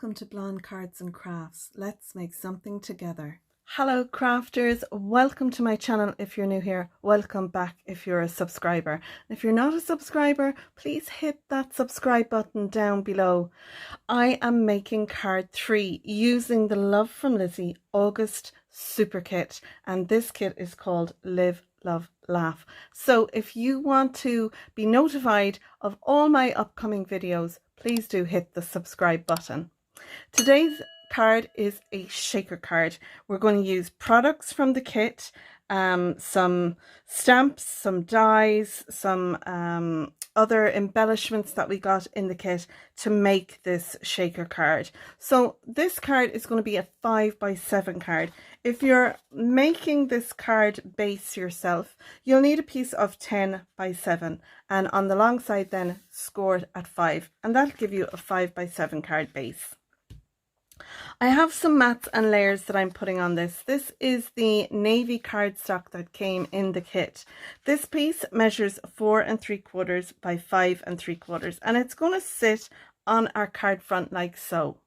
Welcome to Blonde Cards and Crafts. Let's make something together. Hello crafters, welcome to my channel. If you're new here, welcome back if you're a subscriber. If you're not a subscriber, please hit that subscribe button down below. I am making card 3 using the Love from Lizi August Super Kit, and this kit is called Live, Love, Laugh. So if you want to be notified of all my upcoming videos, please do hit the subscribe button. Today's card is a shaker card. We're going to use products from the kit, some stamps, some dies, some other embellishments that we got in the kit to make this shaker card. So this card is going to be a 5x7 card. If you're making this card base yourself, you'll need a piece of 10x7, and on the long side then score it at 5, and that'll give you a 5x7 card base. I have some mats and layers that I'm putting on this. This is the navy cardstock that came in the kit. This piece measures 4 3/4 by 5 3/4, and it's going to sit on our card front like so.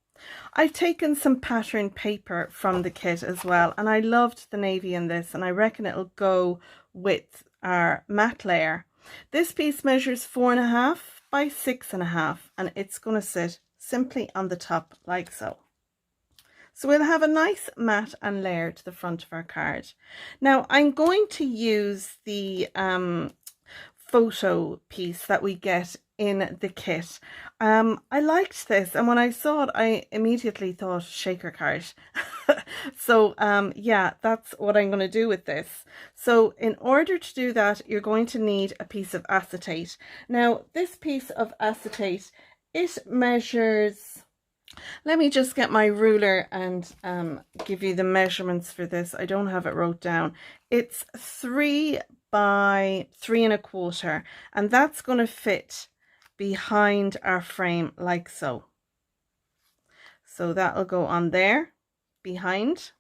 I've taken some pattern paper from the kit as well, and I loved the navy in this, and I reckon it'll go with our mat layer. This piece measures 4.5 by 6.5, and it's going to sit simply on the top like so. So we'll have a nice mat and layer to the front of our card. Now I'm going to use the photo piece that we get in the kit. I liked this, and when I saw it I immediately thought shaker card. So yeah, that's what I'm going to do with this. So in order to do that, you're going to need a piece of acetate. Now this piece of acetate, it measures, let me just get my ruler and give you the measurements for this. I don't have it wrote down. It's 3 by 3 1/4, and that's going to fit behind our frame like so. So that'll go on there behind.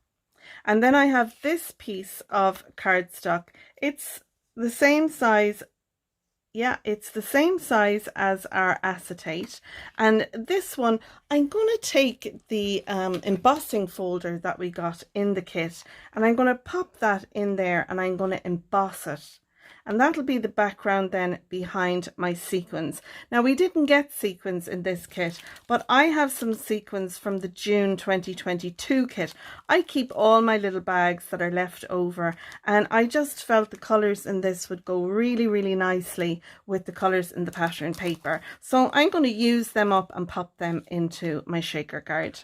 And then I have this piece of cardstock. It's the same size. Yeah, it's the same size as our acetate, and this one I'm going to take the embossing folder that we got in the kit, and I'm going to pop that in there, and I'm going to emboss it, and that'll be the background then behind my sequins. Now we didn't get sequins in this kit, but I have some sequins from the June 2022 kit. I keep all my little bags that are left over, and I just felt the colours in this would go really nicely with the colours in the pattern paper. So I'm going to use them up and pop them into my shaker card.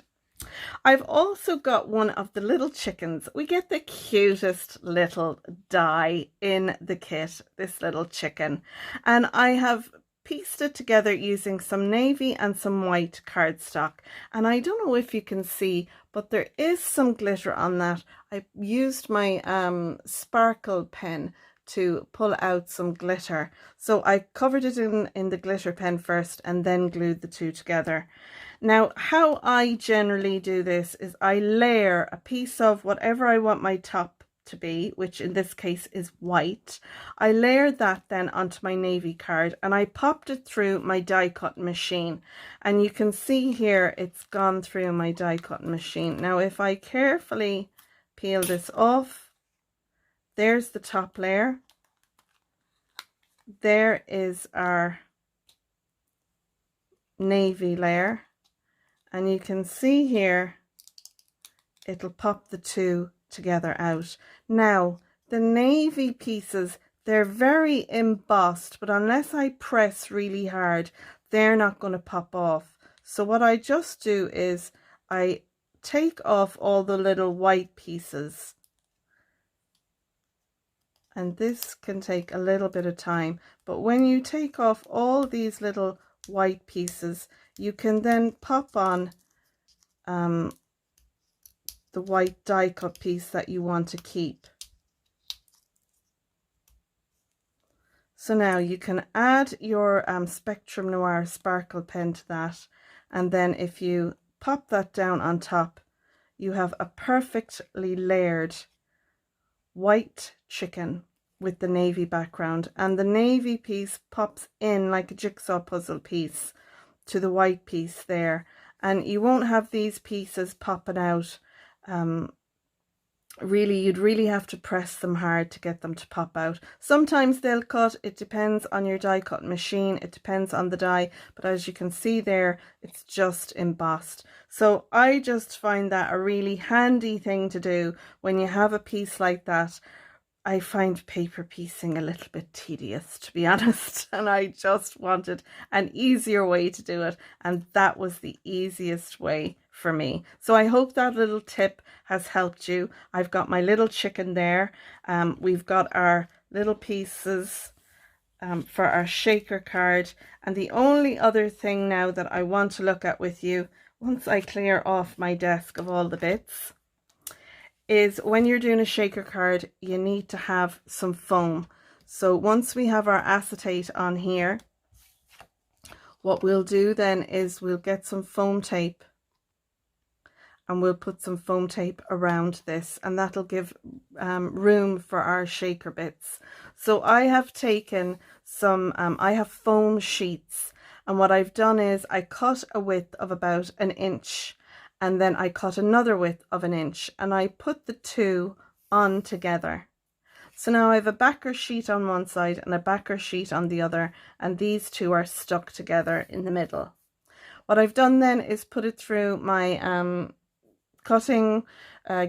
I've also got one of the little chickens. We get the cutest little die in the kit, this little chicken, and I have pieced it together using some navy and some white cardstock, and I don't know if you can see, but there is some glitter on that. I used my sparkle pen to pull out some glitter, so I covered it in the glitter pen first and then glued the two together. Now how I generally do this is I layer a piece of whatever I want my top to be, which in this case is white. I layered that then onto my navy card, and I popped it through my die cutting machine, and you can see here it's gone through my die cutting machine. Now if I carefully peel this off, there's the top layer, there is our navy layer, and you can see here it'll pop the two together out. Now the navy pieces, they're very embossed, but unless I press really hard, they're not going to pop off. So what I just do is I take off all the little white pieces, and this can take a little bit of time, but when you take off all these little white pieces, you can then pop on the white die cut piece that you want to keep. So now you can add your Spectrum Noir sparkle pen to that, and then if you pop that down on top, you have a perfectly layered white chicken with the navy background, and the navy piece pops in like a jigsaw puzzle piece to the white piece there, and you won't have these pieces popping out. Really, you'd really have to press them hard to get them to pop out. Sometimes they'll cut, it depends on your die cut machine, it depends on the die, but as you can see there, it's just embossed. So I just find that a really handy thing to do when you have a piece like that. I find paper piecing a little bit tedious, to be honest, and I just wanted an easier way to do it, and that was the easiest way for me. So I hope that little tip has helped you. I've got my little chicken there. We've got our little pieces for our shaker card, and the only other thing now that I want to look at with you, once I clear off my desk of all the bits, is when you're doing a shaker card, you need to have some foam. So once we have our acetate on here, what we'll do then is we'll get some foam tape, and we'll put some foam tape around this, and that'll give room for our shaker bits. So I have taken some, I have foam sheets, and what I've done is I cut a width of about 1 inch, and then I cut another width of 1 inch, and I put the two on together. So now I have a backer sheet on one side and a backer sheet on the other, and these two are stuck together in the middle. What I've done then is put it through my cutting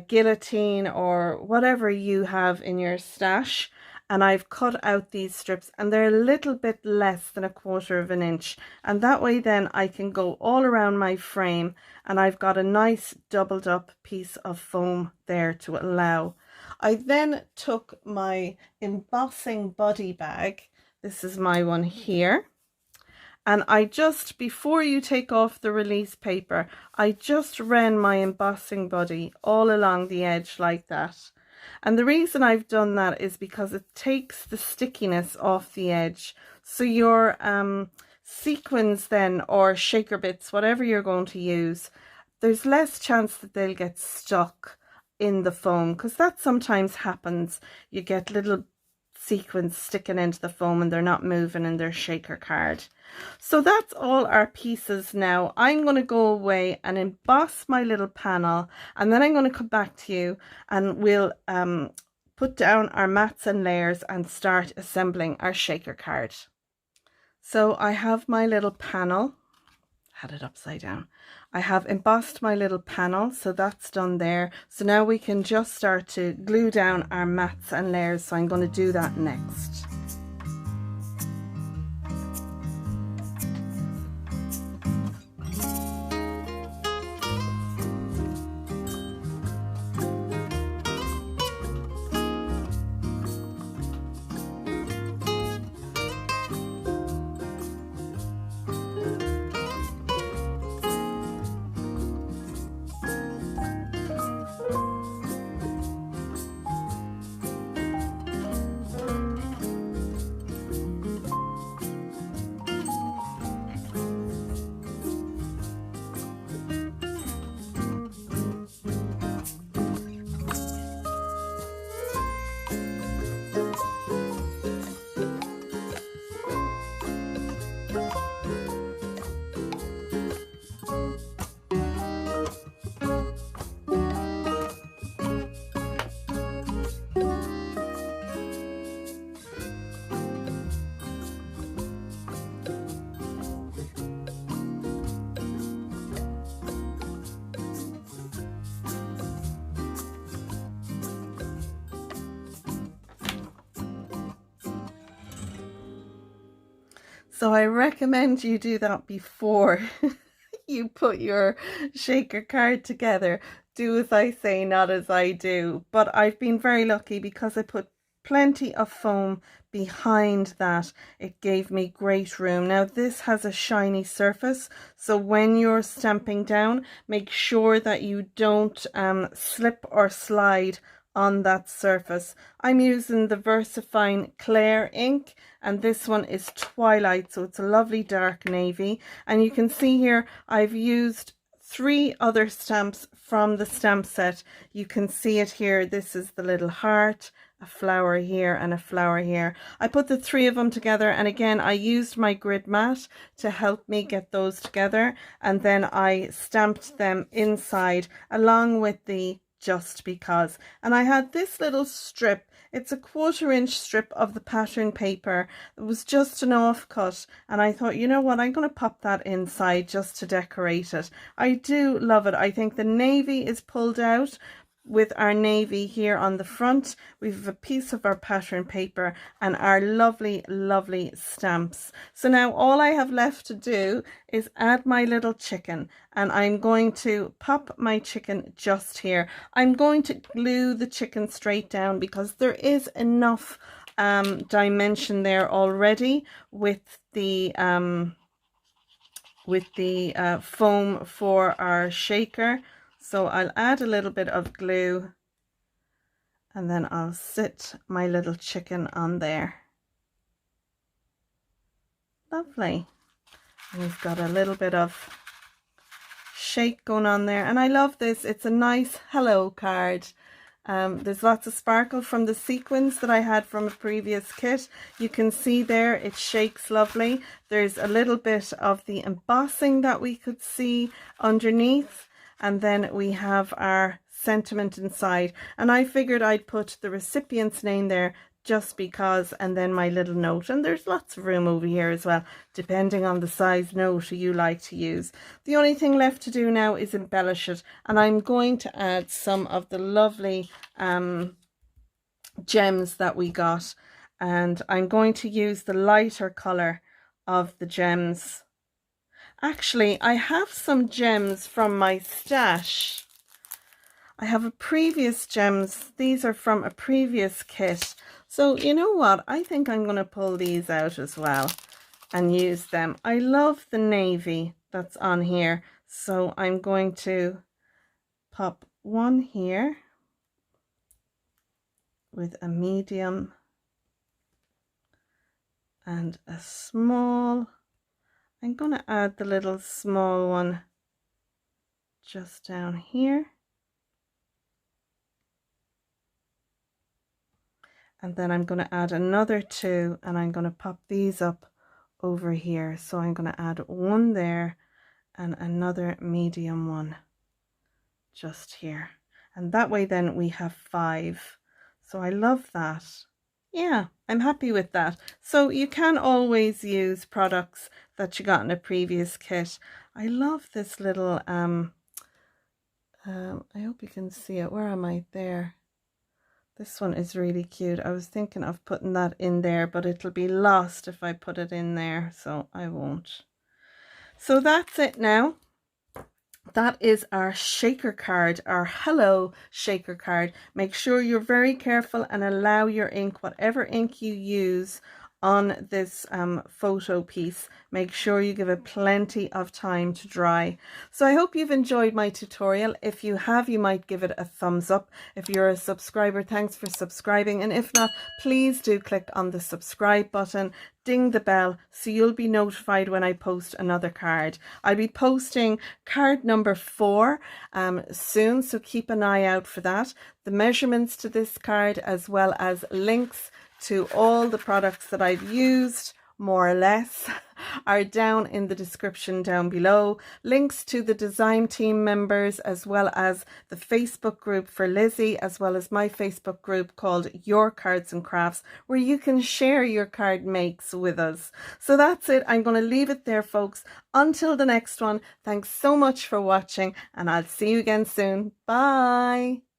guillotine or whatever you have in your stash, and I've cut out these strips, and they're a little bit less than 1/4 of 1 inch, and that way then I can go all around my frame, and I've got a nice doubled up piece of foam there to allow. I then took my embossing body bag, this is my one here, and I just, before you take off the release paper, I just ran my embossing body all along the edge like that. And the reason I've done that is because it takes the stickiness off the edge. So your sequins then, or shaker bits, whatever you're going to use, there's less chance that they'll get stuck in the foam, because that sometimes happens. You get little sequins sticking into the foam and they're not moving in their shaker card. So that's all our pieces now. I'm going to go away and emboss my little panel, and then I'm going to come back to you and we'll put down our mats and layers and start assembling our shaker card. So I have my little panel, had it upside down. I have embossed my little panel, so that's done there. So now we can just start to glue down our mats and layers, so I'm going to do that next. So I recommend you do that before you put your shaker card together. Do as I say, not as I do. But I've been very lucky because I put plenty of foam behind that. It gave me great room. Now this has a shiny surface, so when you're stamping down, make sure that you don't slip or slide on that surface. I'm using the VersaFine Clair ink, and this one is Twilight, so it's a lovely dark navy. And you can see here I've used 3 other stamps from the stamp set. You can see it here. This is the little heart, a flower here and a flower here. I put the 3 of them together, and again I used my grid mat to help me get those together, and then I stamped them inside along with the just because. And I had this little strip. It's a 1/4 inch strip of the pattern paper. It was just an offcut, and I thought, you know what, I'm going to pop that inside just to decorate it. I do love it. I think the navy is pulled out with our navy here on the front. We have a piece of our pattern paper and our lovely stamps. So now all I have left to do is add my little chicken, and I'm going to pop my chicken just here. I'm going to glue the chicken straight down because there is enough dimension there already with the foam for our shaker. So I'll add a little bit of glue, and then I'll sit my little chicken on there. Lovely. And we've got a little bit of shake going on there, and I love this. It's a nice hello card. There's lots of sparkle from the sequins that I had from a previous kit. You can see there it shakes lovely. There's a little bit of the embossing that we could see underneath. And then we have our sentiment inside, and I figured I'd put the recipient's name there just because, and then my little note. And there's lots of room over here as well, depending on the size note you like to use. The only thing left to do now is embellish it, and I'm going to add some of the lovely gems that we got, and I'm going to use the lighter color of the gems. Actually, I have some gems from my stash. I have a previous gems. These are from a previous kit. So you know what? I think I'm going to pull these out as well and use them. I love the navy that's on here. So I'm going to pop one here with a medium and a small. I'm going to add the little small one just down here. And then I'm going to add another 2, and I'm going to pop these up over here. So I'm going to add one there and another medium one just here. And that way then we have 5. So I love that. Yeah, I'm happy with that. So you can always use products that you got in a previous kit. I love this little I hope you can see it. Where am I? There. This one is really cute. I was thinking of putting that in there, but it'll be lost if I put it in there, so I won't. So that's it now. That is our shaker card, our hello shaker card. Make sure you're very careful and allow your ink, whatever ink you use on this photo piece, make sure you give it plenty of time to dry. So I hope you've enjoyed my tutorial. If you have, you might give it a thumbs up. If you're a subscriber, thanks for subscribing, and if not, please do click on the subscribe button, ding the bell, so you'll be notified when I post another card. I'll be posting card number 4 soon, so keep an eye out for that. The measurements to this card, as well as links to all the products that I've used, more or less, are down in the description down below. Links to the design team members, as well as the Facebook group for Lizi, as well as my Facebook group called Your Cards and Crafts, where you can share your card makes with us. So that's it. I'm going to leave it there, folks. Until the next one, thanks so much for watching, and I'll see you again soon. Bye.